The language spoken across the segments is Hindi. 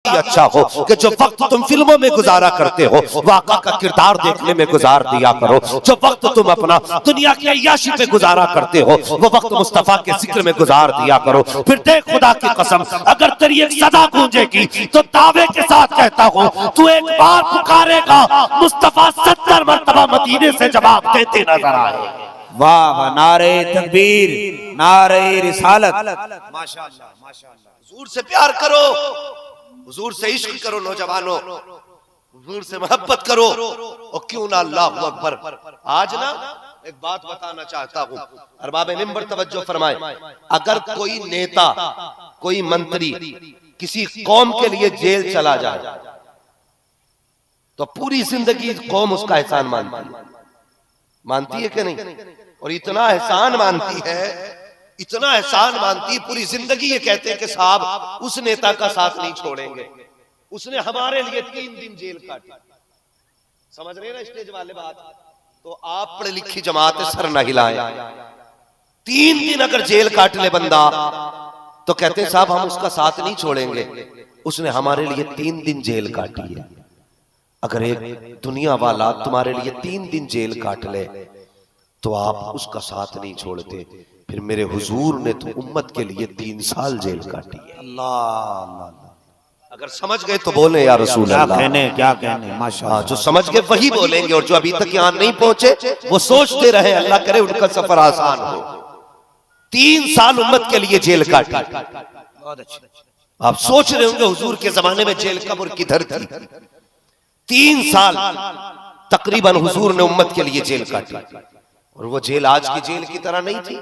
अच्छा हो कि जो वक्त तुम फिल्मों में गुजारा करते हो वाक़ा का किरदार देखने में गुजार दिया करो। जो वक्त तुम अपना दुनिया की अय्याशी पे गुजारा करते हो वो वक्त मुस्तफा के जिक्र में गुजार दिया करो। फिर देख खुदा की कसम, अगर तेरी एक सदा गूंजेगी तो दावे के साथ कहता हूँ तू एक बार पुकारेगा, मुस्तफा 70 मरतबा मदीने से जवाब देते नजर आए। वाह वाह, नारे तकबीर, नारे रिसालत, माशाअल्लाह माशाअल्लाह। हुजूर से प्यार करो, हुजूर से इश्क करो नौजवानों, हुजूर से मोहब्बत करो और क्यों ना अल्लाहु अकबर। आज ना एक बात बताना चाहता हूँ, अरबाबे मिंबर तवज्जो फरमाए। अगर कोई नेता, कोई मंत्री किसी कौम के लिए जेल चला जाए तो पूरी जिंदगी कौम उसका एहसान मानती है कि नहीं? और इतना एहसान मानती है, इतना एहसान मानती, पूरी जिंदगी ये कहते हैं कि साहब उस नेता का साथ नहीं छोड़ेंगे, उसने हमारे लिए 3 दिन जेल काटी। समझ रहे ना स्टेज वाले बात? तो आप पढ़े लिखी जमात सर न हिलाएं। 3 दिन अगर जेल काट ले बंदा तो कहते हैं साहब हम उसका साथ नहीं छोड़ेंगे, उसने हमारे लिए 3 दिन जेल काटी है। अगर एक दुनिया वाला तुम्हारे लिए 3 दिन जेल काट ले तो आप उसका साथ नहीं छोड़ते। फिर मेरे हुजूर ने तो उम्मत के लिए 3 साल जेल काटी है। अल्लाह, अगर समझ गए तो बोले या रसूल अल्लाह। क्या कहने माशाअल्लाह। जो समझ गए वही बोलेंगे और जो अभी तक यहाँ नहीं पहुंचे वो सोचते रहे, अल्लाह करे उनका सफर आसान हो। 3 साल उम्मत के लिए जेल काटी। बहुत अच्छा। आप सोच रहे होंगे हुजूर के जमाने में जेल कब और किधर थी। 3 साल तकरीबन हुजूर ने उम्मत के लिए जेल काटी और वो जेल आज की जेल की तरह नहीं थी।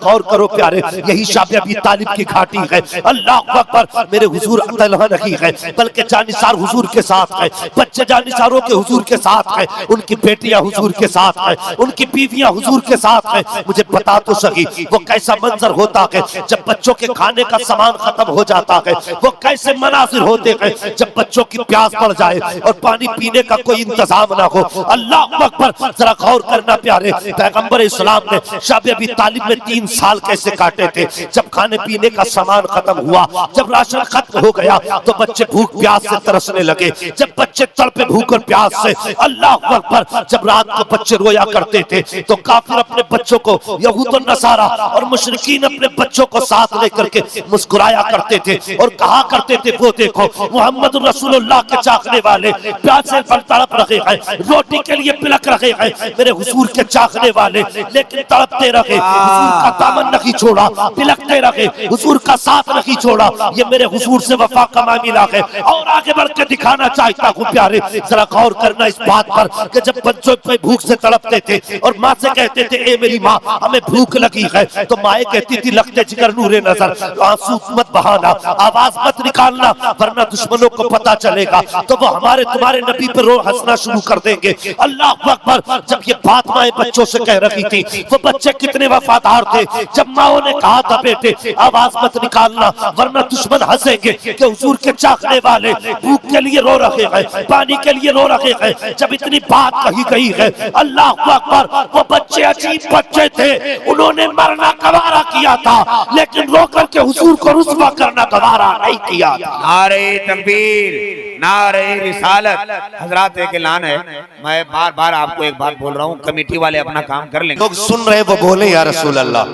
गौर करो प्यारे, यही शाबे अबी तालिब की घाटी है। अल्लाह अकबर, मेरे हुजूर अकेला नहीं है बल्कि जानिसार हुजूर के साथ है, बच्चे जानिसारों के हुजूर के साथ है, उनकी बेटियां हुजूर के साथ है, उनकी बीवियां हुजूर के साथ है। मुझे बता तो सही वो कैसा मंजर होता है जब बच्चों के खाने का सामान खत्म हो जाता है, वो कैसे मनाजिर होते हैं जब बच्चों की प्यास बढ़ जाए और पानी पीने का कोई इंतजाम ना हो। अल्लाह अकबर, जरा गौर करना प्यारे, पैगंबर इस्लाम ने शाबे अबी तालिब में 3 साल कैसे काटे थे। जब खाने पीने का सामान खत्म हुआ, जब राशन खत्म हो गया, तो बच्चे भूख प्यास से तरसने लगे। जब बच्चे तड़पे भूख और प्यास से, अल्लाह अकबर, जब रात को बच्चे रोया करते थे तो काफिर अपने बच्चों को, यहूद और नसारा और मुशरिकीन अपने बच्चों को साथ लेकर के मुस्कुराया करते थे और कहा करते थे, वो देखो मोहम्मद रसूलुल्लाह के चाखने वाले प्यासे पर तड़प रहे हैं, रोटी के लिए बिलक रहे हैं, मेरे हुजूर के चाखने वाले, लेकिन तड़पते रहे, हुजूर का दामन नहीं छोड़ा, बिलकते रहे, हुजूर का साथ नहीं छोड़ा। ये मेरे हुजूर से वफा का मामला है। और आगे बढ़ के दिखाना चाहता हूँ प्यारे, जरा गौर करना इस बात पर कि जब बच्चों पे भूख से तड़पते थे और माँ से कहते थे, ए मेरी माँ हमें भूख लगी है, तो माए कहती थी, लगते जिगर नूरे नजर, आंसू मत बहाना, आवाज मत निकालना, वरना दुश्मनों को पता चलेगा तो वो हमारे तुम्हारे नबी पर रो हंसना शुरू कर देंगे। अल्लाह अकबर, जब ये बात माए बच्चों से कह रही थी, वो बच्चे कितने वफादार थे। जब माओ ने कहा था, बेटे आवाज मत निकालना वरना दुश्मन हंसेंगे कि हुजूर के चाखने वाले भूख के लिए रो रहे हैं, पानी के लिए रो रहे हैं, जब इतनी बात कही गई है, अल्लाह अकबर, वो बच्चे अजीब बच्चे थे, उन्होंने मरना गवारा किया था, लेकिन रो करके हुजूर को रुस्वा करना गवारा नहीं किया था। नारे तकबीर, नारे रिसालत। हजरात एक ऐलान है, मैं बार बार आपको एक बात बोल रहा हूँ, कमेटी वाले अपना काम कर लेंगे। लोग सुन रहे वो बोले या रसूल अल्लाह।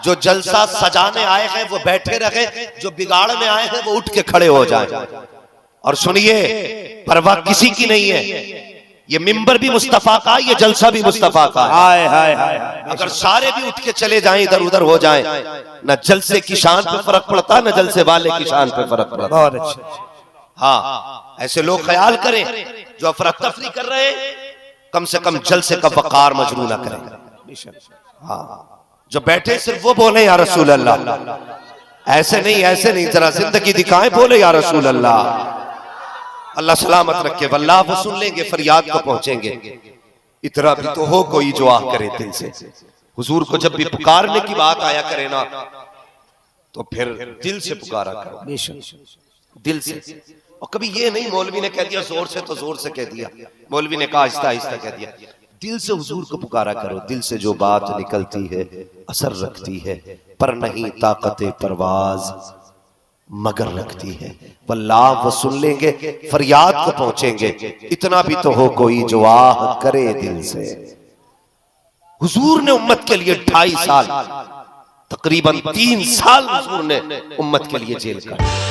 जो जलसा सजाने आए हैं वो बैठे रहे, जो बिगाड़ने आए हैं वो उठ के खड़े हो जाए। और सुनिए, परवाह किसी की नहीं है, ये मिंबर भी मुस्तफा का, ये जलसा भी मुस्तफा का है। हाय हाय हाय। अगर सारे भी उठ के चले जाएं, इधर उधर हो जाएं, न जलसे की शान पे फर्क पड़ता, न जलसे वाले की शान पे फर्क पड़ता। बहुत अच्छा। हाँ, ऐसे लोग ख्याल करें जो अफरा तफरी कर रहे हैं, कम से कम जलसे का वकार मजरू ना करें। हाँ, जो बैठे सिर्फ वो बोले या रसूल अल्लाह, ऐसे नहीं, ऐसे नहीं, जरा जिंदगी दिखाएं, बोले या रसूल अल्लाह। अल्लाह सलामत रखे, वल्लाह वो सुन लेंगे, फरियाद को पहुंचेंगे। इतना भी तो हो कोई जो आह करे दिल से। हुजूर को जब भी पुकारने की बात आया करे ना, तो फिर दिल से पुकारा करो, दिल से। और कभी ये नहीं मौलवी ने कह दिया जोर से तो जोर से कह दिया, मौलवी ने कहा आहिस्ता आहिस्ता कह दिया। दिल से हुजूर को पुकारा करो। दिल से जो बात निकलती है असर रखती है, पर नहीं ताकत परवाज मगर रखती है। वल्लाह वो सुन लेंगे, फरियाद को पहुंचेंगे। इतना भी तो हो कोई जो आह करे दिल से। हुजूर ने उम्मत के लिए 2.5 साल, तकरीबन 3 साल हुजूर ने उम्मत के लिए जेल काटी।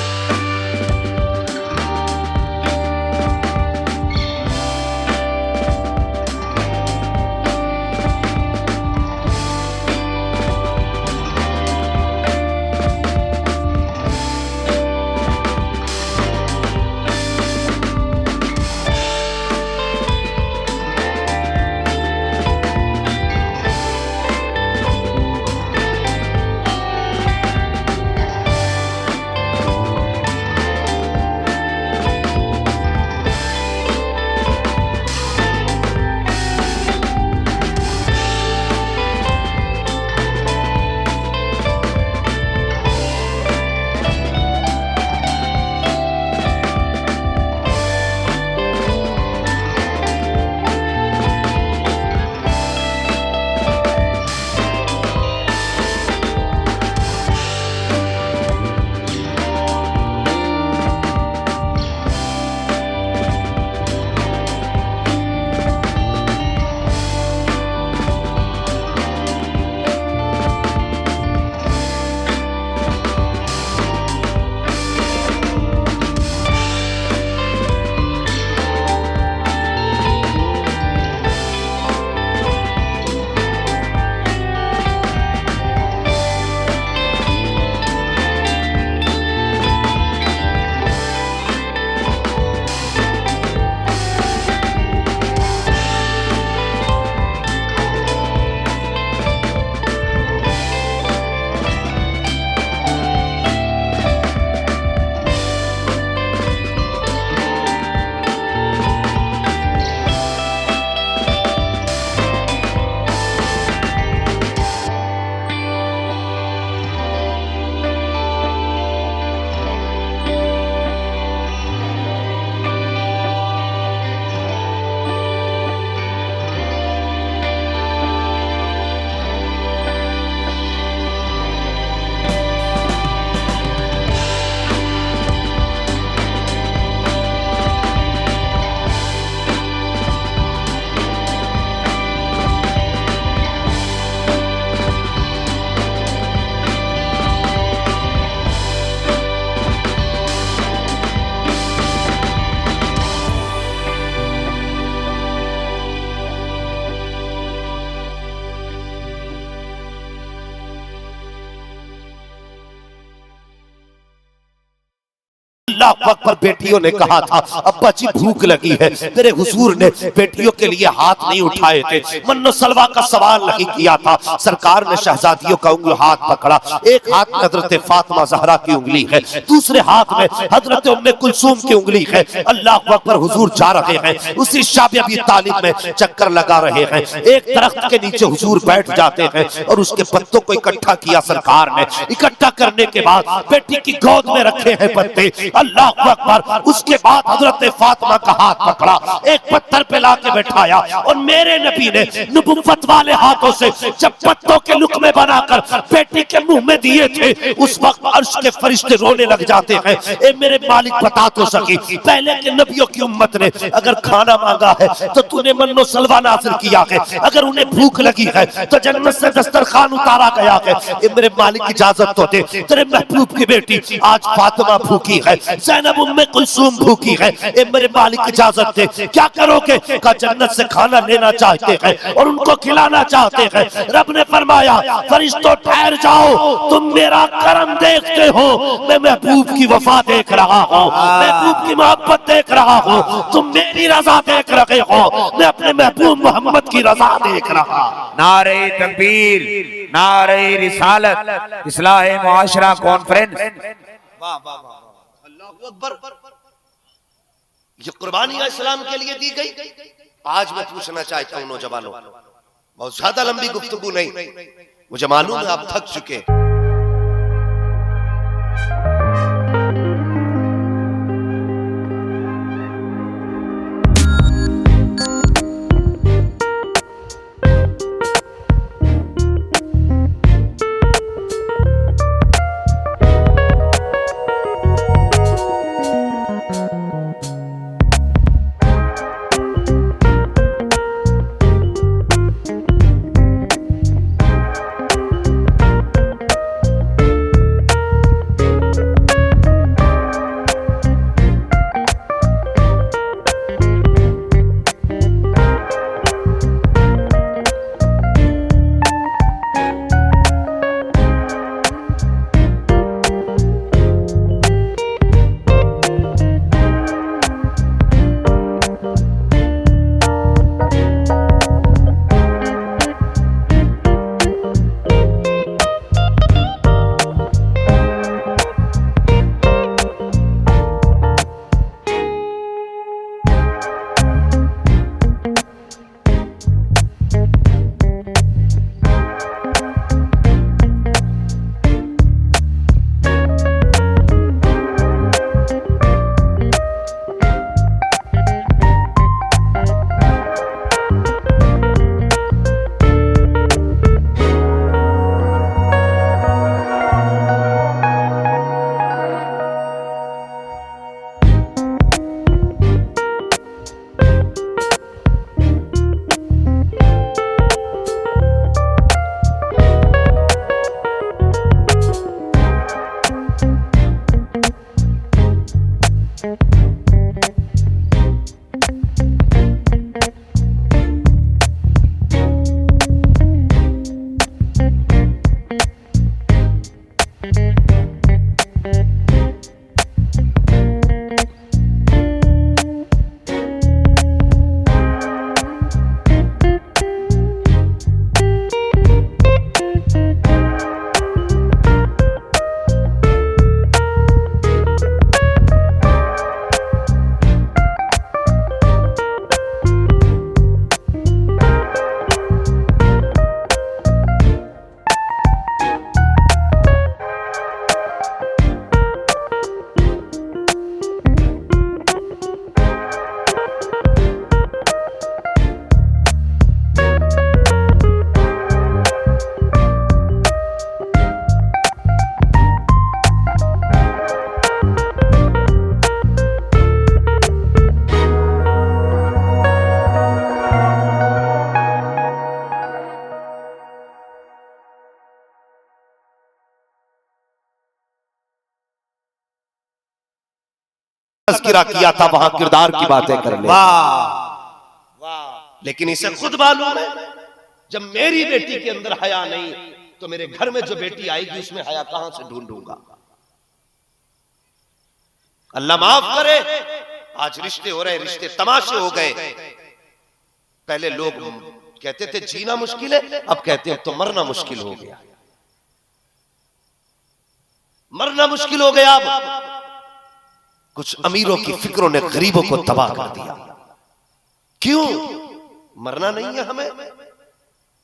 अल्लाह अकबर। बेटियों ने कहा था अब्बा जी भूख लगी है, मेरे हुजूर ने बेटियों के लिए हाथ नहीं उठाए थे, मन्नो सलवा का सवाल नहीं किया था। सरकार ने शहजादियों का उंगली हाथ पकड़ा, एक हाथ में हजरत फातिमा ज़हरा की उंगली है, दूसरे हाथ में हजरत उम्मे कुलसूम की उंगली है। अल्लाह अकबर, हुजूर जा रहे हैं, उसी शाब अबी तालिब में चक्कर लगा रहे हैं। एक दरख्त के नीचे हुजूर बैठ जाते हैं और उसके पत्तों को इकट्ठा किया सरकार ने। इकट्ठा करने के बाद बेटी की गोद में रखे हैं पत्ते। अल्लाह अकबर। उसके बाद हजरत फातिमा का हाथ पकड़ा, एक पत्थर पे लाके बैठाया और मेरे नबी ने नबुव्वत वाले हाथों से जब पत्तों के लुक़मे बनाकर बेटी के मुंह में दिए थे, उस वक्त अर्श के फरिश्ते रोने लग जाते हैं। ए मेरे मालिक, बता तो सकी, पहले के नबियों की उम्मत ने अगर खाना मांगा है तो तूने मन्नो सलवा नाज़िल किया है, अगर उन्हें भूख लगी है तो जन्नत से दस्तरखान उतारा गया है। ए मेरे मालिक, इजाजत तो दे, तेरे महबूब की बेटी आज फातिमा भूखी है, ज़ैनब उम्मे कुलसूम भूखी है। ए मेरे मालिक, इजाजत दे, क्या करोगे? का जन्नत से खाना लेना चाहते हैं और उनको खिलाना चाहते हैं। रब ने फरमाया, फरिश्तों ठहर जाओ, तुम मेरा करम देखते हो, मैं महबूब की वफा देख रहा हूँ, महबूब की मोहब्बत देख रहा हूँ। तुम मेरी रजा देख रहे हो, मैं अपने महबूब मोहम्मद की रजा देख रहा हूँ। नारे तकबीर, नारे रिसालत, इस्लाह मुआशरा कॉन्फ्रेंस। वाह वाह वाह, अल्लाहू अकबर। ये कुर्बानियां इस्लाम के लिए दी गई। आज मैं पूछना चाहता हूं नौजवानों, बहुत ज्यादा लंबी गुफ्तगू नहीं, मुझे मालूम है आप थक चुके हैं। तज़किरा किया था, वहां किरदार की बातें कर ले। लेकिन इसे खुद मालूम है, जब मेरी बेटी के अंदर हया नहीं तो मेरे घर में जो बेटी आएगी उसमें हया कहां से ढूंढूंगा। अल्लाह माफ करे। आज रिश्ते हो रहे, रिश्ते तमाशे हो गए। पहले लोग कहते थे जीना मुश्किल है, अब कहते हैं तो मरना मुश्किल हो गया। मरना मुश्किल हो गया। अब कुछ अमीरों की फिक्रों ने गरीबों को तबाह कर दिया। क्यों? मरना नहीं है हमें।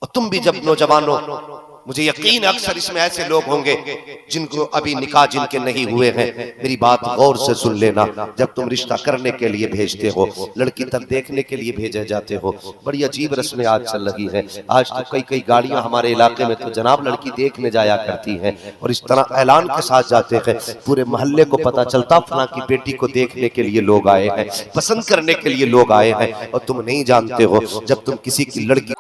और तुम भी जब नौजवानों, मुझे यकीन है अक्सर इसमें ऐसे लोग होंगे जिनको अभी निकाह जिनके नहीं हुए हैं, मेरी बात गौर से सुन लेना। जब तुम रिश्ता करने के लिए भेजते हो, लड़की तक देखने के लिए भेजे जाते हो, बड़ी अजीब रस्में आज चल रही हैं। आज तो कई कई गाड़ियां हमारे इलाके में तो जनाब लड़की देखने जाया करती हैं और इस तरह ऐलान के साथ जाते हैं, पूरे मोहल्ले को पता चलता फलां की बेटी को देखने के लिए लोग आए हैं, पसंद करने के लिए लोग आए हैं। और तुम नहीं जानते हो जब तुम किसी की लड़की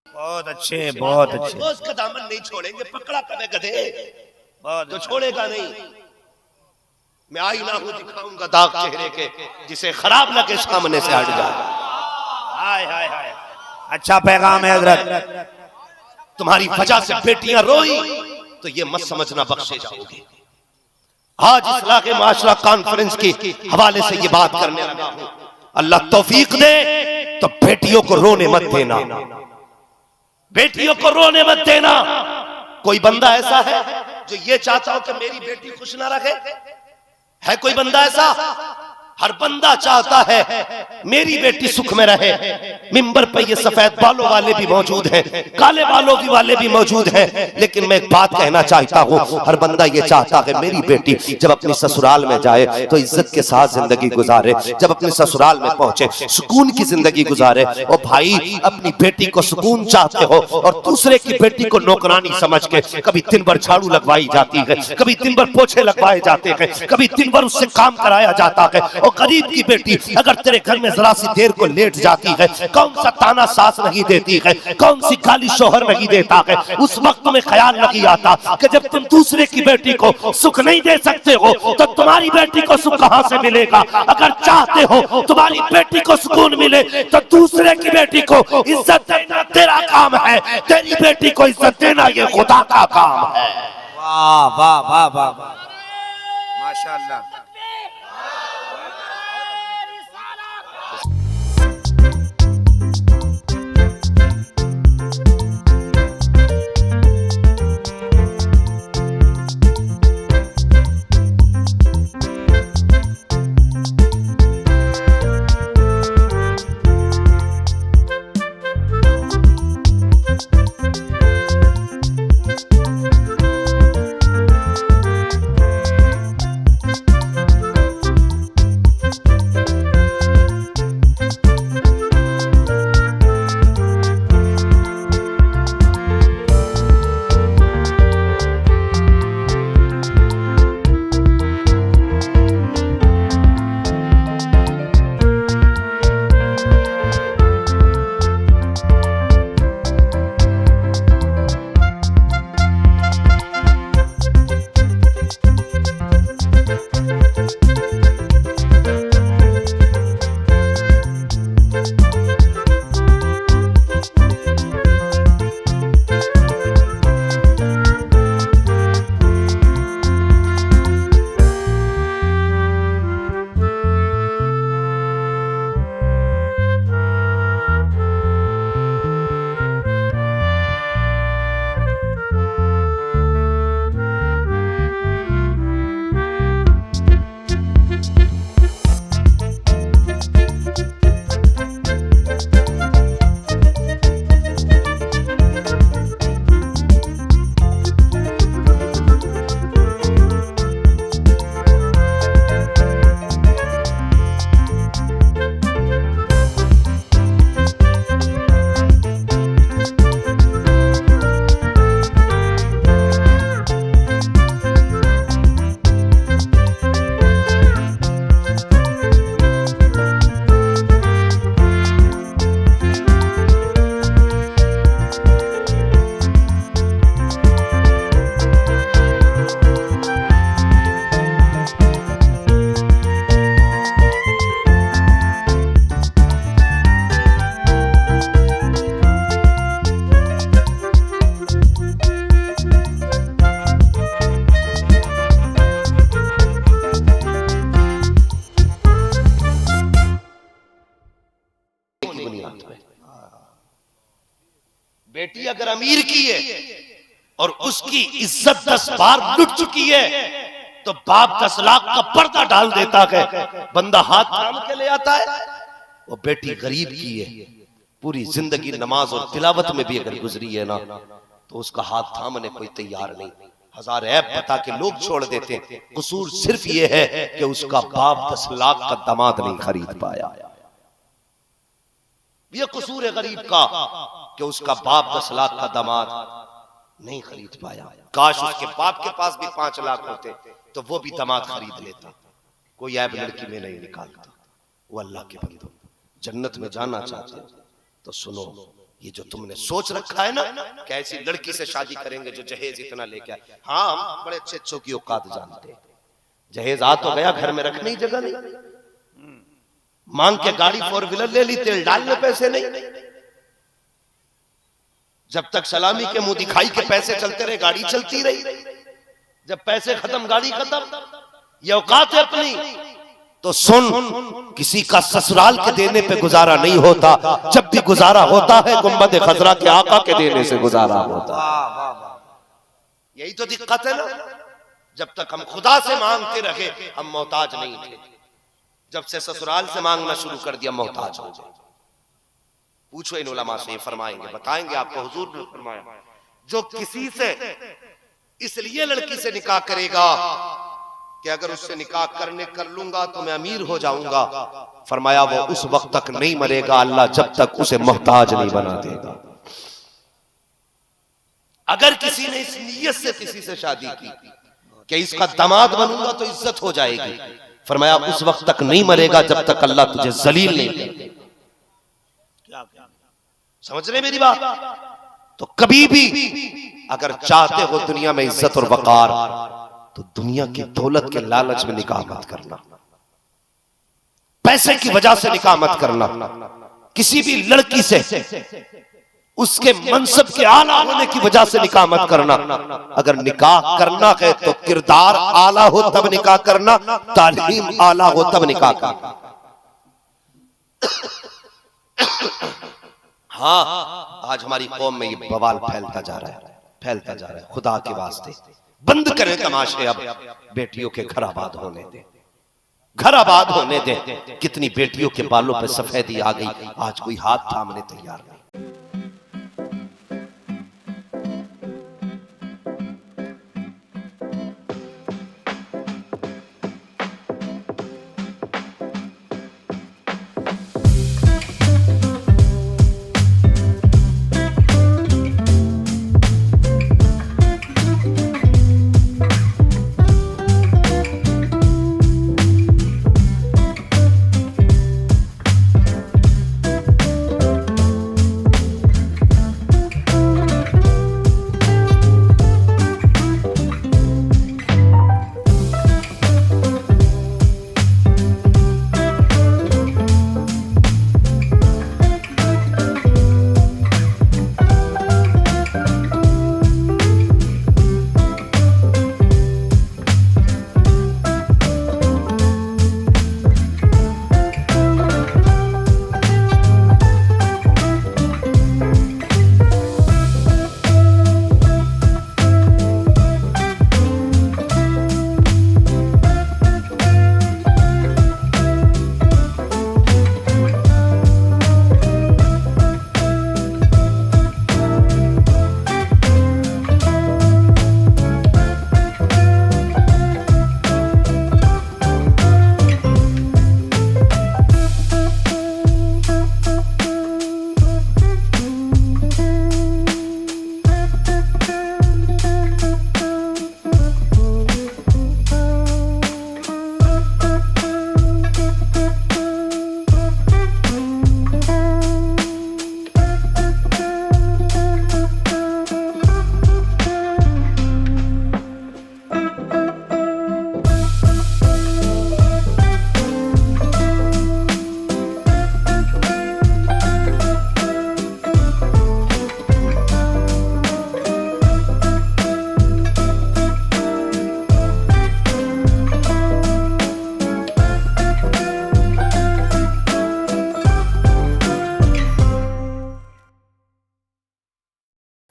बहुत अच्छे, बहुत अच्छे। उसका दामन नहीं छोड़ेंगे, पकड़ा कदे गधे, तो छोड़ेगा नहीं। मैं आईना हूं, दिखाऊंगा दाग चेहरे के, जिसे खराब लगे सामने से हट जाए। हाय हाय हाय, अच्छा पैगाम है हजरत। तुम्हारी वजह से बेटियां रोई तो ये मत समझना बख्शे जाओगे। आज इस्लाह के माशरा कॉन्फ्रेंस की हवाले से ये बात करने लगा हूं। अल्लाह तौफीक दे तो बेटियों को रोने मत देना। बेटियों को रोने मत देना। कोई बंदा ऐसा है जो ये चाहता हो कि मेरी बेटी खुश ना रखे? है कोई बंदा ऐसा? हर बंदा चाहता है मेरी बेटी सुख में रहे। मिंबर पे ये सफेद बालों वाले भी मौजूद हैं, काले बालों भी वाले भी मौजूद हैं, लेकिन मैं एक बात कहना चाहता हूँ, हर बंदा ये चाहता है मेरी बेटी जब अपनी ससुराल में जाए तो इज्जत के साथ जिंदगी गुजारे, जब अपने ससुराल में पहुंचे सुकून की जिंदगी गुजारे। और भाई अपनी बेटी को सुकून चाहते हो और दूसरे की बेटी को नौकरानी समझ के कभी दिन भर झाड़ू लगवाई जाती है, कभी दिन भर पोछे लगवाए जाते हैं, कभी दिन भर उससे काम कराया जाता है। और गरीब की बेटी अगर तेरे घर में जरा सी देर को लेट जाती है, कौन सा ताना सास नहीं देती है, कौन सी गाली शोहर नहीं देता है, उस वक्त में ख्याल नहीं आता कि जब तुम दूसरे की बेटी को सुख नहीं दे सकते हो तो तुम्हारी बेटी को सुख कहां से मिलेगा? अगर चाहते हो तुम्हारी बेटी को सुकून मिले तो दूसरे की बेटी को इज्जत देना तेरा काम है, तेरी बेटी को इज्जत देना ये खुदा का काम है। वाह वाह वाह वाह, माशाअल्लाह। बेटी अगर अमीर की है और उसकी इज्जत 10 बार लुट चुकी है तो बाप 10 लाख का पर्दा डाल देता है, बंदा हाथ थाम के ले आता है। वो बेटी गरीब की है, पूरी जिंदगी नमाज और तिलावत में भी अगर गुजरी है ना तो उसका हाथ थामने कोई तैयार नहीं। हजार ऐब बता के लोग छोड़ देते हैं, कसूर सिर्फ ये है कि उसका बाप 10 लाख का दामाद नहीं खरीद पाया। ये कसूर है गरीब का कि उसका बाप 10 लाख का दामाद नहीं खरीद पाया। काश उसके बाप के पास भी 5 लाख होते तो वो भी दामाद खरीद लेता। कोई ऐब लड़की में नहीं निकालता। वो अल्लाह के बंदो, जन्नत में जाना चाहते तो सुनो, ये जो तुमने सोच रखा है ना कि ऐसी लड़की से शादी करेंगे जो जहेज इतना लेके आए, हाँ हम बड़े अच्छे अच्छों की औकात जानते हैं। जहेज आ तो गया, घर में रखने की जगह नहीं, मांग के गाड़ी 4 व्हीलर ले ली, तेल डालने पैसे नहीं। जब तक सलामी के मुंह दिखाई के पैसे चलते रहे गाड़ी चलती रही, जब पैसे खत्म गाड़ी खत्म। ये औकात है अपनी तो सुन, किसी का ससुराल के देने पे गुजारा नहीं होता, जब भी गुजारा होता है गुंबद खजरा के आका के देने से गुजारा होता है। यही तो दिक्कत है ना, जब तक हम खुदा से मांगते रहे हम मोहताज नहीं थे, जब से ससुराल से मांगना शुरू कर दिया मोहताज हो गए। पूछो इन उलमा से, ये फरमाएंगे, बताएंगे आपको। हुजूर ने फरमाया जो किसी से इसलिए लड़की से निकाह करेगा कि अगर उससे निकाह कर लूंगा तो मैं अमीर हो जाऊंगा, फरमाया वो उस वक्त तक नहीं मरेगा अल्लाह जब तक उसे मोहताज नहीं बना देगा। अगर किसी ने इस नियत से किसी से शादी की कि इसका दामाद बनूंगा तो इज्जत हो जाएगी, फरमाया उस वक्त तक नहीं मरेगा जब तक अल्लाह तुझे जलील नहीं करे। समझ रहे मेरी बात? तो कभी भी अगर चाहते हो दुनिया में इज्जत और वकार, तो दुनिया की दौलत के लालच में निकाह मत करना, पैसे की वजह से निकाह मत करना, किसी भी लड़की से उसके मनसब के आला होने की वजह से निकाह मत करना। अगर निकाह करना है तो किरदार आला हो तब निकाह करना, तालीम आला हो तब निकाह करना। हाँ, आज हमारी कौम में ये बवाल फैलता जा रहा है, फैलता जा रहा है। खुदा के वास्ते बंद करें तमाशे, अब बेटियों के घर आबाद होने दे, घर आबाद होने दे। कितनी बेटियों के बालों पे सफेदी आ गई, आज कोई हाथ थामने तैयार नहीं।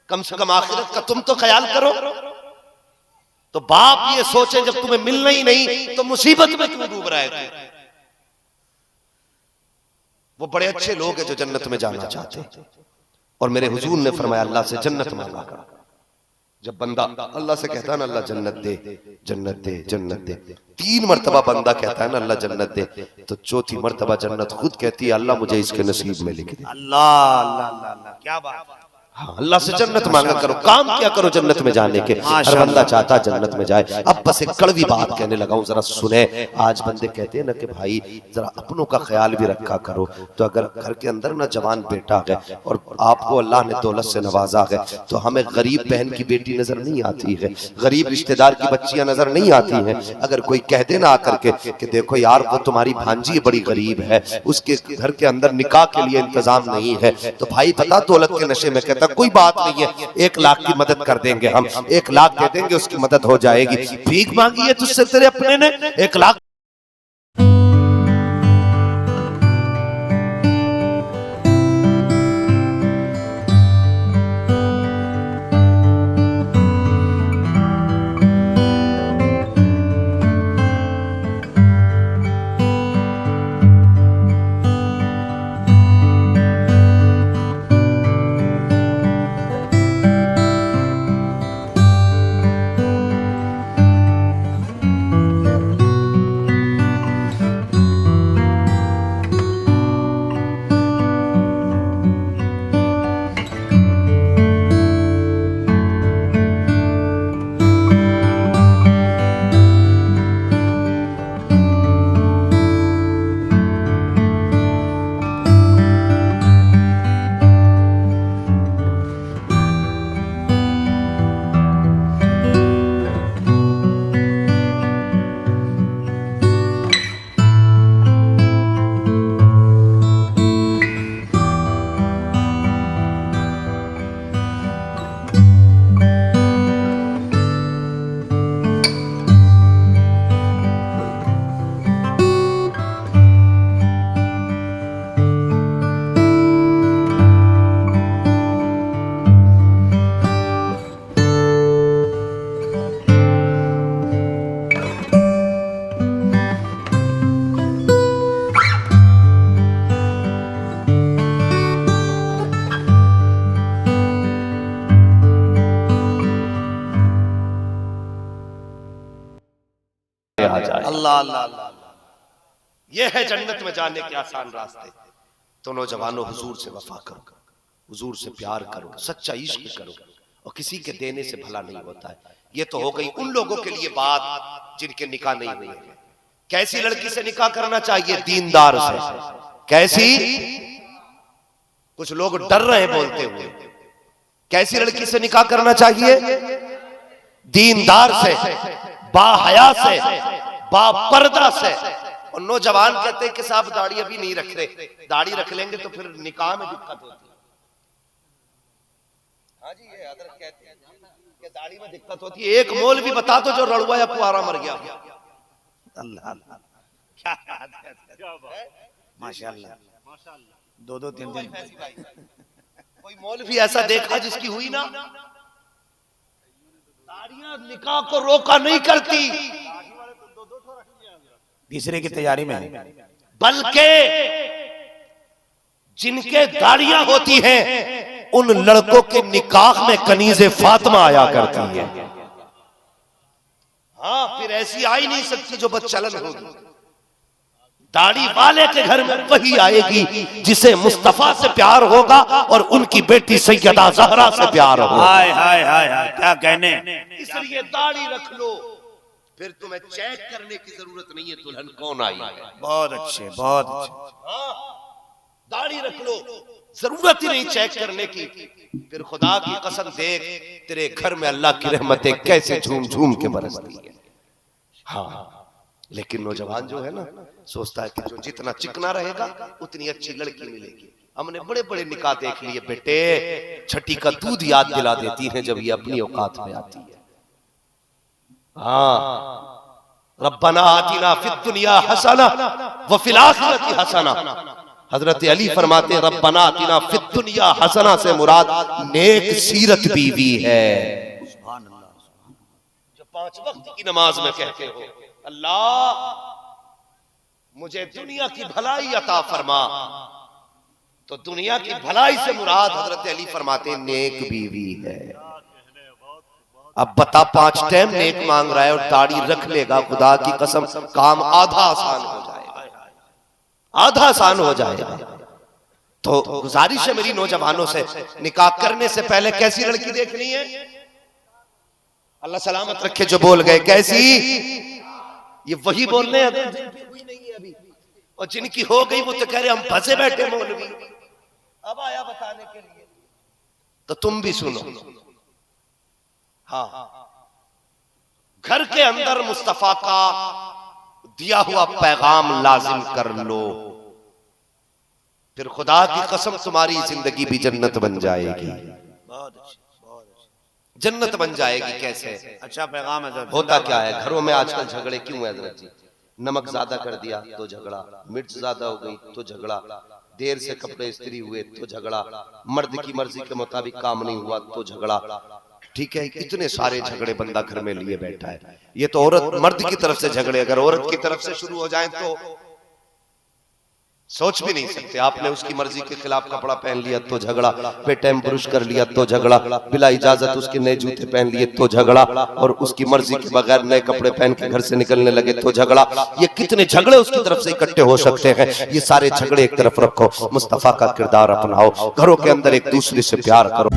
कम से कम आखिरत का तुम तो ख्याल करो। तो बाप ये सोचे जब तुम्हें मिलना ही नहीं तो मुसीबत में क्यों डूब रहा है? वो बड़े अच्छे लोग हैं जो जन्नत में जाना चाहते हैं, और मेरे हुजूर ने फरमाया अल्लाह से जन्नत मांगा कर। जब बंदा अल्लाह से कहता है ना अल्लाह जन्नत दे, जन्नत दे, जन्नत दे, 3 मरतबा बंदा कहता है ना अल्लाह जन्नत दे, तो चौथी मरतबा जन्नत खुद कहती है अल्लाह मुझे इसके नसीब में लिख दे। अल्लाह अल्लाह अल्लाह, क्या बात है। हाँ, अल्लाह से जन्नत मांगा करो, काम क्या करो जन्नत में जाने के। हर बंदा चाहता जन्नत में जाए। अब बस एक कड़वी बात कहने लगा हूं, जरा सुने। आज बंदे कहते हैं ना कि भाई जरा अपनों का ख्याल भी रखा करो। तो अगर घर के अंदर ना जवान बेटा है और आपको अल्लाह ने दौलत से नवाजा है, तो हमें गरीब बहन की बेटी नजर नहीं आती है, गरीब रिश्तेदार की बच्चियां नजर नहीं आती हैं। अगर कोई कह दे ना आकर के कि देखो यार वो तुम्हारी भांजी बड़ी गरीब है, उसके घर के अंदर निकाह के लिए इंतजाम नहीं है, तो भाई पता दौलत के नशे में कहता कोई बात नहीं है, 1 लाख की मदद कर देंगे हम, 1 लाख दे देंगे उसकी मदद हो जाएगी। भीख मांगी है तुझसे तेरे अपने ने 1 लाख अल्लाह अल्लाह अल्लाह। ये है जन्नत में जाने के आसान रास्ते। तो नौजवानों, हुजूर से वफा करो, हुजूर से प्यार करो, सच्चा इश्क करो, और किसी के देने से भला नहीं होता है। ये तो हो गई उन लोगों के लिए बात जिनके निकाह नहीं हुए हैं। कैसी लड़की से निकाह करना चाहिए? दीनदार से। कैसी? कुछ लोग डर रहे हैं बोलते हुए। कैसी लड़की से निकाह करना चाहिए? दीनदार से, बाहया से, बापर्दा से। और नौजवान कहते हैं कि साहब दाढ़ी अभी नहीं रख रहे, दाढ़ी रख लेंगे तो फिर निकाह में दिक्कत होती है। हाँ जी, ये हजरत कहते हैं कि दाढ़ी में दिक्कत होती है। एक मौलवी बता दो जो रड़ुआ या पुआरा मर गया। अल्लाह अल्लाह, क्या बात है, माशाअल्लाह, दो दो तीन तीन। कोई मौलवी ऐसा देखा जिसकी हुई ना? दाढ़ियां निकाह को रोका नहीं करती, तीसरे की तैयारी में है। बल्कि जिनके दाढ़ियां होती हैं उन लड़कों के निकाह में कनीज़े फातिमा आया करती है। हाँ, फिर ऐसी आ ही नहीं सकती जो बदचलन होगी। दाढ़ी वाले के घर में वही आएगी जिसे मुस्तफा से प्यार होगा और उनकी बेटी सैयदा ज़हरा से प्यार होगा। हाय हाय हाय हाय, क्या कहने। इसलिए दाढ़ी रख लो, फिर तुम्हें चेक करने की जरूरत नहीं है दुल्हन कौन आई है। बहुत अच्छे, बहुत अच्छे। हाँ, दाढ़ी रख लो, जरूरत ही नहीं चेक करने की। फिर खुदा की कसम देख, तेरे घर में अल्लाह की रहमतें कैसे झूम झूम के बरसती है। हाँ, लेकिन नौजवान जो है ना, सोचता है कि जो जितना चिकना रहेगा उतनी अच्छी लड़की मिलेगी। हमने बड़े बड़े निकाह देख लिए बेटे, छठी का दूध याद दिला देती है जब ये अपनी औकात में आती है। हाँ, रब्बना आतिना फिद दुनिया हसना व फिल आखिरति हसना। हजरत अली फरमाते हैं रब्बना आतिना फिद दुनिया हसना से मुराद नेक सीरत बीवी है। जो 5 वक्त की नमाज में कहते हो, अल्लाह मुझे दुनिया की भलाई अता फरमा, तो दुनिया की भलाई से मुराद हजरत अली फरमाते हैं नेक बीवी है। अब बता, 5 टाइम नेक मांग रहा है और दाढ़ी रख लेगा, खुदा की कसम काम आधा आसान हो जाएगा, आधा आसान हो जाएगा। तो गुजारिश है मेरी नौजवानों से, निकाह करने से पहले कैसी लड़की देखनी है? अल्लाह सलामत रखे जो बोल गए कैसी, ये वही बोल रहे हैं अभी। और जिनकी हो गई वो तो कह रहे हम फंसे बैठे मौलवी, अब आया बताने के लिए। तो तुम भी सुनो। हाँ, घर के अंदर मुस्तफा का दिया हुआ पैगाम लाजिम कर लो, फिर खुदा की कसम तुम्हारी जिंदगी भी जन्नत बन जाएगी। जन्नत बन जाएगी। कैसे? अच्छा पैगाम है। होता क्या है घरों में आजकल झगड़े क्यों है हजरत जी? नमक ज्यादा कर दिया तो झगड़ा, मिर्च ज्यादा हो गई तो झगड़ा, देर से कपड़े इस्त्री हुए तो झगड़ा, मर्द की मर्जी के मुताबिक काम नहीं हुआ तो झगड़ा। ठीक है, इतने सारे झगड़े बंदा घर में लिए बैठा है। ये तो औरत मर्द की तरफ से झगड़े, अगर औरत की तरफ से शुरू हो जाए तो सोच भी नहीं सकते। आपने उसकी मर्जी के खिलाफ कपड़ा पहन लिया तो झगड़ा, बेटाइम ब्रुश कर लिया तो झगड़ा, बिला इजाजत उसके नए जूते पहन लिए तो झगड़ा, और उसकी मर्जी के बगैर नए कपड़े पहन के घर से निकलने लगे तो झगड़ा। ये कितने झगड़े उसकी तरफ से इकट्ठे हो सकते हैं। ये सारे झगड़े एक तरफ रखो, मुस्तफा का किरदार अपनाओ, घरों के अंदर एक दूसरे से प्यार करो।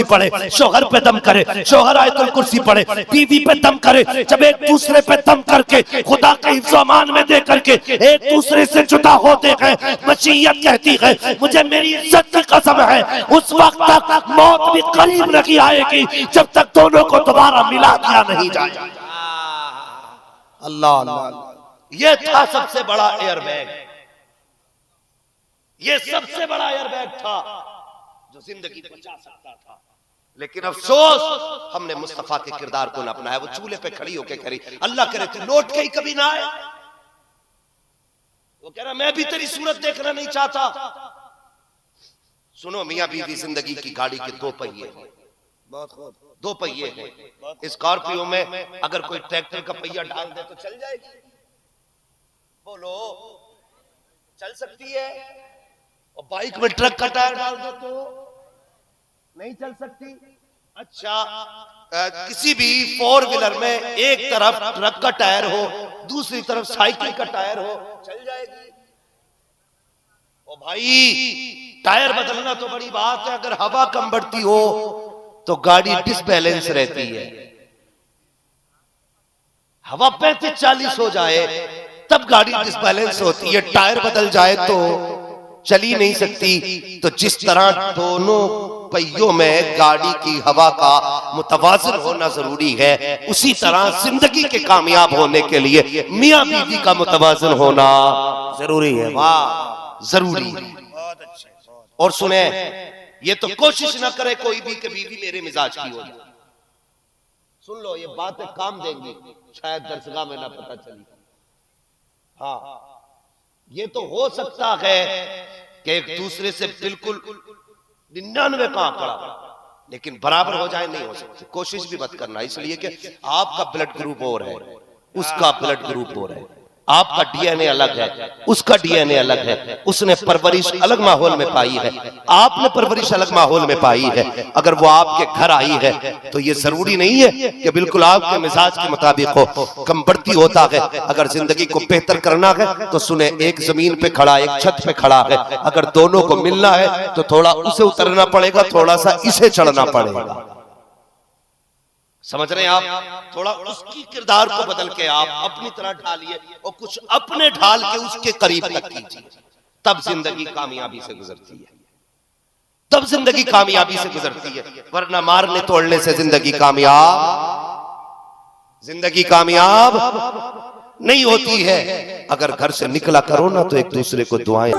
पढ़े, शोहर पे दम करे, शोहर आयतुल कुर्सी पढ़े, बीवी पे दम करे, जब एक दूसरे पे दम करके खुदा के हिफ्ज़ अमान में दे करके एक दूसरे से जुदा होते हैं, मशीयत कहती है मुझे मेरी इज्जत की कसम है उस वक्त तक मौत भी करीब नहीं आएगी जब तक दोनों को दोबारा मिला दिया नहीं जाए। अल्लाह अल्लाह। ये था सबसे बड़ा एयरबैग, ये सबसे बड़ा एयरबैग था जो जिंदगी बचा सकता था। लेकिन अफसोस हमने मुस्तफा के किरदार को न अपनाया। वो चूल्हे पे खड़ी होके करी, अल्लाह करे तू लौट के ही कभी ना आए। वो कह रहा मैं भी तेरी सूरत देखना नहीं चाहता। सुनो मियां बीवी जिंदगी की गाड़ी के दो पहिए, दो पहिए हैं। स्कॉर्पियो में अगर कोई ट्रैक्टर का पहिया डाल दे तो चल जाएगी? बोलो चल सकती है? और बाइक में ट्रक का टायर डाल दो तो नहीं चल सकती। अच्छा किसी भी फोर व्हीलर में एक तरफ ट्रक का टायर हो, दूसरी तरफ साइकिल का टायर हो, चल जाएगी? ओ भाई टायर बदलना तो बड़ी बात है, अगर हवा कम बढ़ती हो तो गाड़ी डिसबैलेंस रहती है। हवा 35-40 हो जाए तब गाड़ी डिसबैलेंस होती है, टायर बदल जाए तो चल ही नहीं सकती। तो जिस तरह दोनों पहियों में गाड़ी की हवा का मुतवाज़िन होना जरूरी है, उसी तरह जिंदगी के कामयाब होने के लिए मियां बीवी का मुतवाज़िन होना जरूरी है। वाह जरूरी है। और सुने ये तो कोशिश ना करे कोई भी कि बीवी मेरे मिजाज की हो। सुन लो ये बातें काम देंगी, शायद दरसगाह में ना पता चली। हाँ ये तो हो सकता है कि एक दूसरे से बिल्कुल 99 का आंकड़ा लेकिन बराबर हो जाए, नहीं हो सकते। कोशिश भी मत करना, इसलिए कि आपका ब्लड ग्रुप और है, उसका ब्लड ग्रुप और है, आपका डीएनए अलग है, उसका डीएनए अलग है, उसने परवरिश अलग माहौल में पाई है, आपने परवरिश अलग माहौल में पाई है। अगर वो आपके घर आई है तो ये जरूरी नहीं है कि बिल्कुल आपके मिजाज के मुताबिक हो। कम बढ़ती होता है। अगर जिंदगी को बेहतर करना है तो सुने, एक जमीन पे खड़ा एक छत पे खड़ा है, अगर दोनों को मिलना है तो थोड़ा उसे उतरना पड़ेगा, थोड़ा सा इसे चढ़ना पड़ेगा। समझ रहे हैं आप? थोड़ा उसकी किरदार को बदल के आप अपनी तरह ढालिए और कुछ अपने ढाल के उसके करीब तक कीजिए, तब जिंदगी कामयाबी से गुजरती है, तब जिंदगी कामयाबी से गुजरती है। वरना मारने तोड़ने से जिंदगी कामयाब नहीं होती है। अगर घर से निकला करो ना तो एक दूसरे को दुआएं।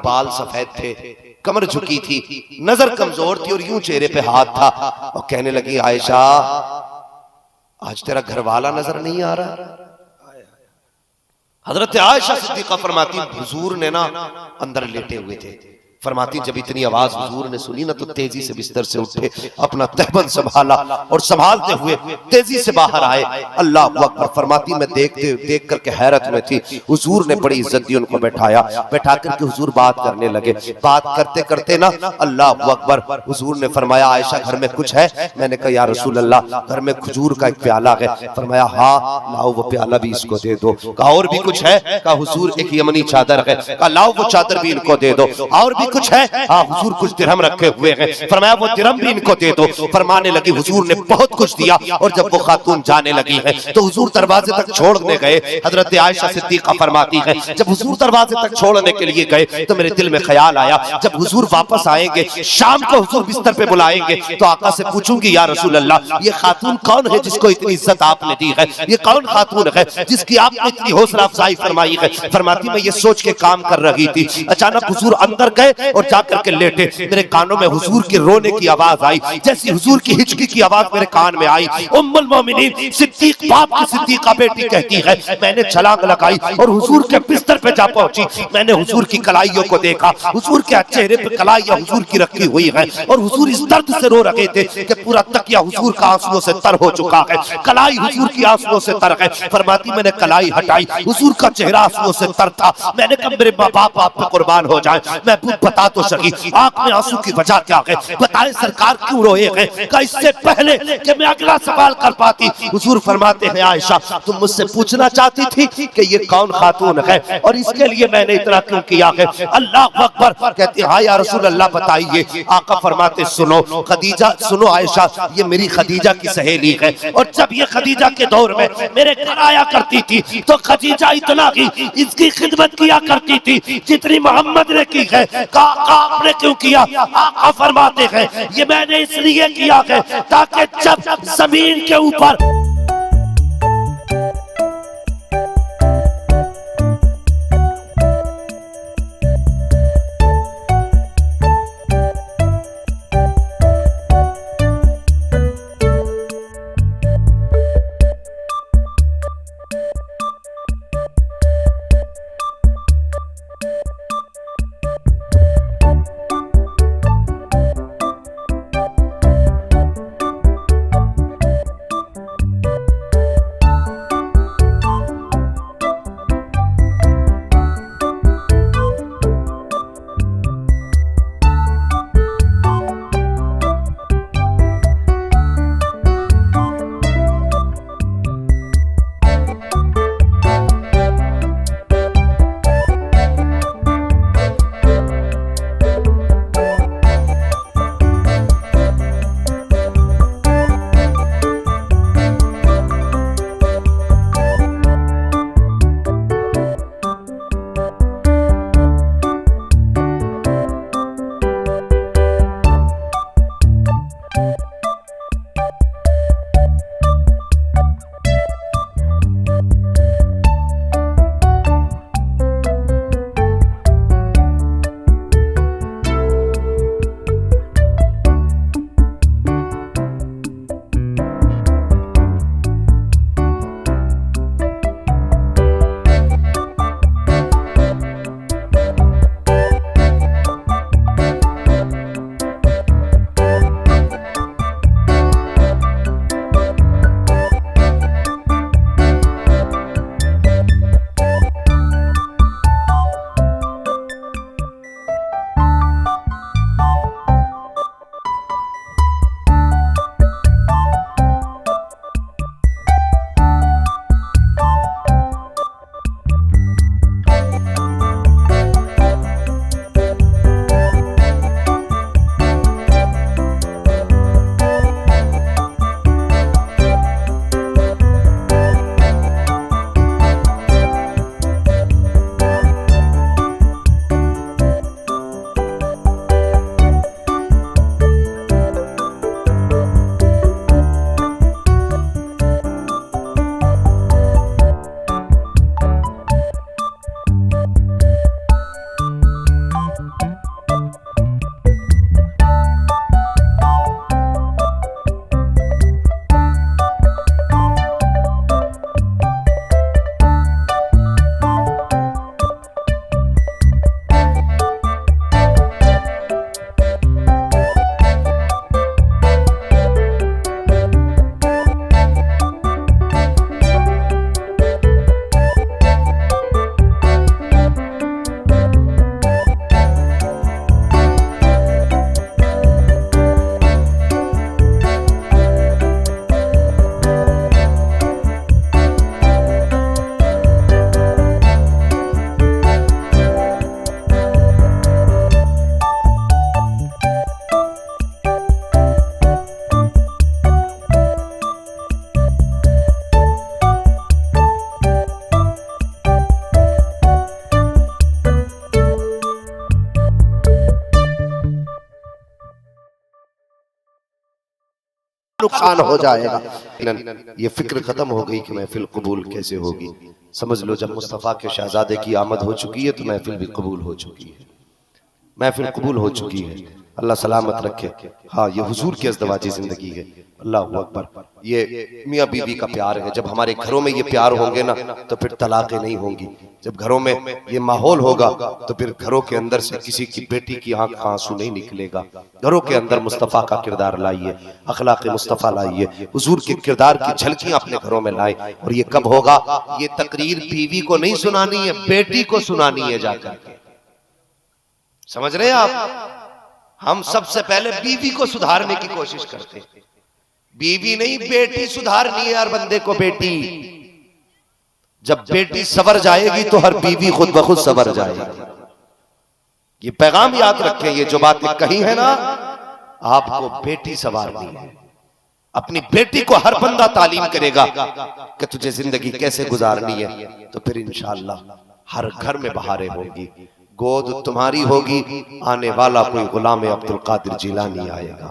बाल सफेद थे, कमर झुकी थी, नजर कमजोर थी और यूं चेहरे पे हाथ था और कहने लगी आयशा आज तेरा घर वाला नजर नहीं आ रहा। हजरत आयशा सिद्दीका फरमाती हुजूर ने ना अंदर लेटे हुए थे, फरमाती जब इतनी आवाज हुजूर ने सुनी ना तो तेजी से बिस्तर से उठे, अपना तहबंद संभाला और संभालते हुए तेजी से बाहर आए। अल्लाह अकबर। फरमाती मैं देख करके हैरत में थी। हुजूर ने बड़ी इज्जत दी, उनको बैठाया, बैठा करके हुजूर बात करने लगे। बात करते करते ना अल्लाह अकबर, हुजूर ने फरमाया आयशा घर में कुछ है? मैंने कहा या रसूल अल्लाह घर में खजूर का एक प्याला है। फरमाया हाँ लाओ वो प्याला भी इसको दे दो। कहा और भी कुछ है? कहा हुजूर एक यमनी चादर है। कहा लाओ वो चादर भी इनको दे दो। और भी कुछ है? हाँ हुजूर कुछ दिरहम रखे हुए हैं। फरमाया वो दिरहम भी इनको दे दो। फरमाने लगी हुजूर ने बहुत कुछ दिया और जब वो खातून जाने लगी है तो हुजूर दरवाजे तक छोड़ने गए। हजरत आयशा सिद्दीका फरमाती है जब हुजूर दरवाजे तक छोड़ने के लिए गए तो मेरे दिल में ख्याल आया जब हुजूर वापस आएंगे, शाम को हुजूर बिस्तर पे बुलाएंगे तो आका से पूछूंगी या रसूल अल्लाह ये खातून कौन है जिसको इतनी इज्जत आपने दी है? ये कौन खातून है जिसकी आपने इतनी हौसला अफजाई फरमाई है? फरमाती मैं ये सोच के काम कर रही थी, अचानक हुजूर अंदर गए और जाकर के लेटे। मेरे कानों में हुजूर के रोने की आवाज आई। जैसी हुजूर की हिचकी की आवाज मेरे कान में आई, उम्मुल मोमिनीन सिद्दीक बाप की सिद्दीका बेटी कहती है मैंने छलांग लगाई और हुजूर के बिस्तर पे जा पहुंची। मैंने हुजूर की कलाइयों को देखा, हुजूर के चेहरे पे कलाइयां हुजूर की रखी हुई है और हुजूर इस दर्द से रो रहे थे कि पूरा तकिया हुजूर का आंसुओं से तर हो चुका है, कलाई हुजूर की आंसुओं से तर है। फरमाती मैंने कलाई हटाई, हुजूर का चेहरा आंसुओं से तर था। मैंने कहा मेरे बाप आप पे कुर्बान हो जाए, मैं बता तो सकी आंख में आंसू की वजह क्या है? बताएं सरकार क्यों रोए हैं? क्या इससे पहले कि मैं अगला सवाल कर पाती हुजूर फरमाते हैं आयशा तुम मुझसे पूछना चाहती थी कि ये कौन खातून है और इसके लिए मैंने इतना क्यों किया है? अल्लाह अकबर। कहती हाँ या रसूल अल्लाह बताइए। आका फरमाते सुनो खदीजा, सुनो आयशा ये मेरी खदीजा की सहेली है और जब ये खदीजा के दौर में मेरे घर आया करती थी तो खदीजा इतना ही इसकी खिदमत किया करती थी जितनी मोहम्मद ने की है। आपने क्यों किया? आका फरमाते हैं ये मैंने इसलिए किया है ताकि जब जमीन के ऊपर नुकसान हो जाएगा। ये फिक्र खत्म हो गई कि महफिल कबूल कैसे होगी। समझ लो जब मुस्तफ़ा के शहजादे की आमद हो चुकी है तो महफिल भी कबूल हो चुकी है, महफिल कबूल हो चुकी है। अल्लाह सलामत रखे। हाँ, ये हुजूर की अज़दवाजी जिंदगी है। अल्लाह अकबर। ये मियाँ बीवी का प्यार है। जब हमारे घरों में ये प्यार होंगे ना तो फिर तलाक़ें नहीं होंगी। जब घरों में ये माहौल होगा तो फिर घरों के अंदर से किसी की बेटी की आंख का आंसू नहीं निकलेगा। घरों के अंदर मुस्तफ़ा का किरदार लाइए, अखलाक़ मुस्तफ़ा लाइए, हुजूर के किरदार की झलकियां अपने घरों में लाएं। और ये कब होगा? ये तकरीर बीवी को नहीं सुनानी है, बेटी को सुनानी है जाकर के। समझ रहे हैं आप? हम सबसे पहले बीवी को सुधारने की कोशिश करते हैं। बीवी नहीं, बेटी सुधारनी है हर बंदे को। बेटी जब बेटी सवर जाएगी तो हर बीवी खुद ब खुद सवर जाएगी। ये पैगाम याद रखें। ये जो बातें कही है ना, आपको बेटी सवारनी है। अपनी बेटी को हर बंदा तालीम करेगा कि तुझे जिंदगी कैसे गुजारनी है, तो फिर इंशाअल्लाह हर घर में बहारें होंगी। गोद तुम्हारी होगी, आने वाला कोई गुलाम अब्दुल कादिर जिलानी आएगा।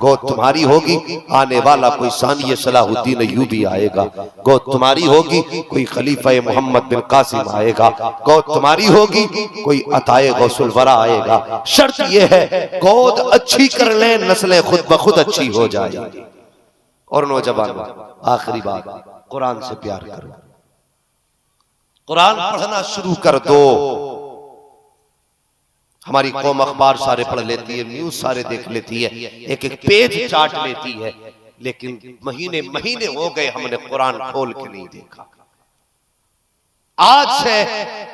गोद तुम्हारी होगी, आने वाला कोई सानी सलाहुद्दीन अय्यूबी आएगा। गोद तुम्हारी होगी, कोई खलीफा मोहम्मद बिन कासिम आएगा। गोद तुम्हारी होगी, कोई अताए गौसुल वरा आएगा। शर्त यह है गोद अच्छी कर ले, नस्लें खुद ब खुद अच्छी हो जाएगी। और नौजवान, आखिरी बात, कुरान से प्यार करो। कुरान पढ़ना शुरू कर दो। हमारी कौम अखबार सारे पढ़ लेती है, न्यूज सारे देख लेती है, एक एक पेज चाट लेती है, लेकिन महीने महीने हो गए हमने कुरान खोल के नहीं देखा। आज से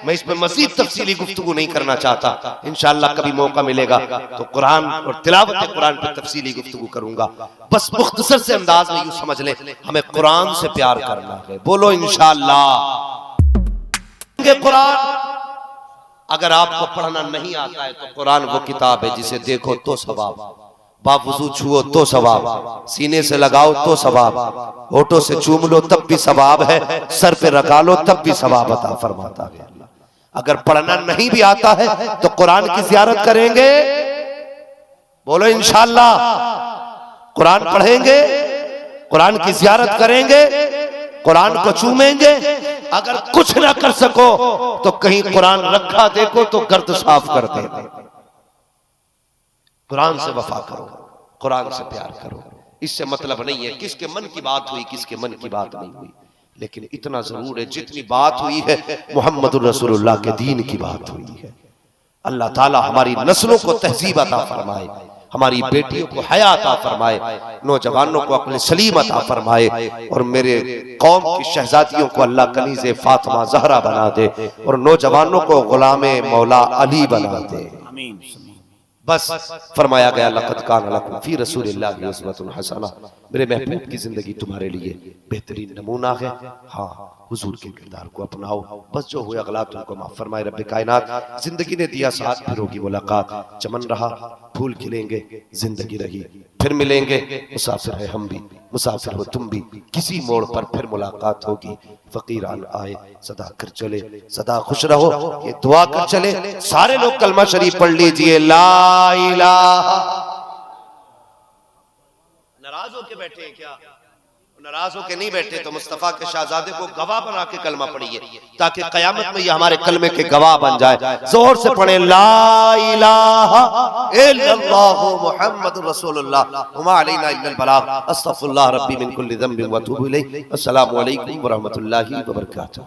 मैं इस पर मजीद तफसीली गुफ्तगू नहीं करना चाहता। इंशाअल्लाह कभी मौका मिलेगा तो कुरान और तिलावत कुरान पर तफसीली गुफ्तगू करूंगा। बस मुख्तसर से अंदाज में यूं समझ ले, हमें कुरान से प्यार करना है। बोलो इंशाअल्लाह। कुरान अगर आपको पढ़ना नहीं आता है तो कुरान वो किताब है जिसे देखो तो सवाब, बावुजू छुओ तो सवाब, सीने से लगाओ तो सवाब, होठों से चूम लो तब भी सवाब है, सर पे रखा लो तब भी सवाब अता फरमाता है। अगर पढ़ना नहीं भी आता है तो कुरान की ज़ियारत करेंगे। बोलो इंशाअल्लाह। कुरान पढ़ेंगे, कुरान की ज़ियारत करेंगे, कुरान को चूमेंगे। अगर कुछ ना कर सको तो कहीं कुरान रखा देखो तो गर्द साफ कर दे। कुरान से वफा करो, कुरान से प्यार करो। इससे मतलब नहीं है किसके मन की बात हुई, किसके मन की बात नहीं हुई, लेकिन इतना जरूर है जितनी बात हुई है मुहम्मदुर रसूलुल्लाह के दीन की बात हुई है। अल्लाह ताला हमारी नस्लों को तहजीब अता फरमाए, हमारी बेटियों को हया अता फरमाए, नौजवानों को अक्ल सलीम अता फरमाए, और मेरे कौम की शहजादियों को अल्लाह कनीज़े फातिमा ज़हरा बना दे, और नौजवानों को गुलामे मौला अली बना दे। बस फरमाया गया लक़द कान लकुम फी रसूलिल्लाहि उस्वतुन हसना। मेरे महबूब की जिंदगी तुम्हारे लिए बेहतरीन नमूना है। हाँ, हुजूर के किरदार को अपनाओ। बस जो हुआ गलत उनको माफ फरमाए रब्बे कायनात। जिंदगी ने दिया साथ, फिर होगी मुलाकात। चमन रहा, फूल खिलेंगे, जिंदगी रही, फिर मिलेंगे। मुसाफिर है हम भी, मुसाफिर हो तुम भी, किसी मोड़ पर फिर मुलाकात होगी। फकीरान आए सदा कर चले, सदा खुश रहो, ये दुआ कर चले। सारे लोग कलमा शरीफ पढ़ लीजिए, ला इलाहा। नाराज होके बैठे हैं क्या? नाराज होके नहीं बैठे तो मुस्तफा के शहजादे को गवाह बना के कलमा पढ़िए, ताकि कयामत में ये हमारे कलमे के गवाह बन जाए। जोर से पढ़े, ला इलाहा इल्लल्लाहु मुहम्मदुर रसूलुल्लाह वमा अलैना इल्लल बलाग। अस्तगफिरुल्लाह रब्बी मिन कुल्ली ज़ंबिन व अतूबु इलैहि। अस्सलामु अलैकुम व रहमतुल्लाहि व बरकातुहू।